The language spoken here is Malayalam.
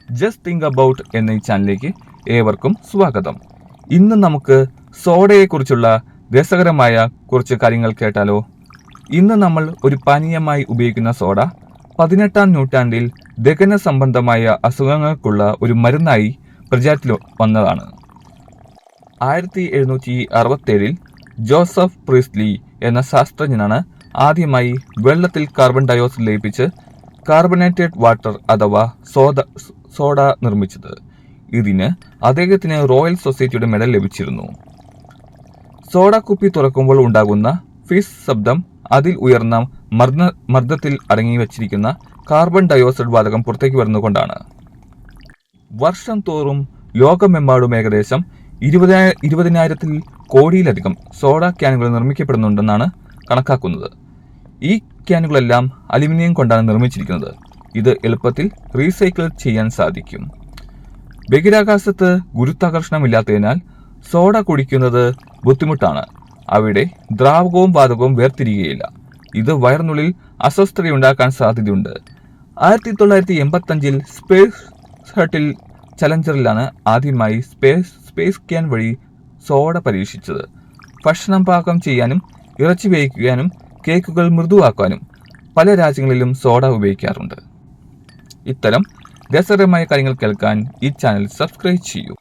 ജസ്റ്റ് തിങ്ക് അബൌട്ട് എന്ന ഈ ചാനലിലേക്ക് ഏവർക്കും സ്വാഗതം. ഇന്ന് നമുക്ക് സോഡയെക്കുറിച്ചുള്ള രസകരമായ കുറച്ച് കാര്യങ്ങൾ കേട്ടാലോ. ഇന്ന് നമ്മൾ ഒരു പാനീയമായി ഉപയോഗിക്കുന്ന സോഡ 18-ാം നൂറ്റാണ്ടിൽ ദഹന സംബന്ധമായ അസുഖങ്ങൾക്കുള്ള ഒരു മരുന്നായി പ്രചാരത്തിൽ വന്നതാണ്. 1767 ജോസഫ് പ്രീസ്ലി എന്ന ശാസ്ത്രജ്ഞനാണ് ആദ്യമായി വെള്ളത്തിൽ കാർബൺ ഡയോക്സൈഡ് ലയിപ്പിച്ച് കാർബണേറ്റഡ് വാട്ടർ അഥവാ സോഡ നിർമ്മിച്ചത്. ഇതിന് അദ്ദേഹത്തിന് റോയൽ സൊസൈറ്റിയുടെ മെഡൽ ലഭിച്ചിരുന്നു. സോഡ കുപ്പി തുറക്കുമ്പോൾ ഉണ്ടാകുന്ന ഫിസ് ശബ്ദം അതിൽ ഉയർന്ന മർദ്ദത്തിൽ അടങ്ങി വച്ചിരിക്കുന്ന കാർബൺ ഡയോക്സൈഡ് വാതകം പുറത്തേക്ക് വരുന്നതുകൊണ്ടാണ്. വർഷം തോറും ലോകമെമ്പാടും ഏകദേശം 20,000 കോടിയിലധികം സോഡ ക്യാനുകൾ നിർമ്മിക്കപ്പെടുന്നുണ്ടെന്നാണ് കണക്കാക്കുന്നത്. ഈ ക്യാനുകളെല്ലാം അലുമിനിയം കൊണ്ടാണ് നിർമ്മിച്ചിരിക്കുന്നത്. ഇത് എളുപ്പത്തിൽ റീസൈക്കിൾ ചെയ്യാൻ സാധിക്കും. ബഹിരാകാശത്ത് ഗുരുത്വാകർഷണമില്ലാത്തതിനാൽ സോഡ കുടിക്കുന്നത് ബുദ്ധിമുട്ടാണ്. അവിടെ ദ്രാവകവും വാതകവും വേർതിരികയില്ല. ഇത് വയറിനുള്ളിൽ അസ്വസ്ഥതയുണ്ടാക്കാൻ സാധ്യതയുണ്ട്. 1985 സ്പേസ് ഷട്ടിൽ ചലഞ്ചറിലാണ് ആദ്യമായി സ്പേസ് ക്യാൻ വഴി സോഡ പരീക്ഷിച്ചത്. ഭക്ഷണം പാകം ചെയ്യാനും ഇറച്ചി വേവിക്കാനും കേക്കുകൾ മൃദുവാക്കാനും പല രാജ്യങ്ങളിലും സോഡ ഉപയോഗിക്കാറുണ്ട്. ഇത്തരം രസകരമായ കാര്യങ്ങൾ കേൾക്കാൻ ഈ ചാനൽ സബ്സ്ക്രൈബ് ചെയ്യൂ.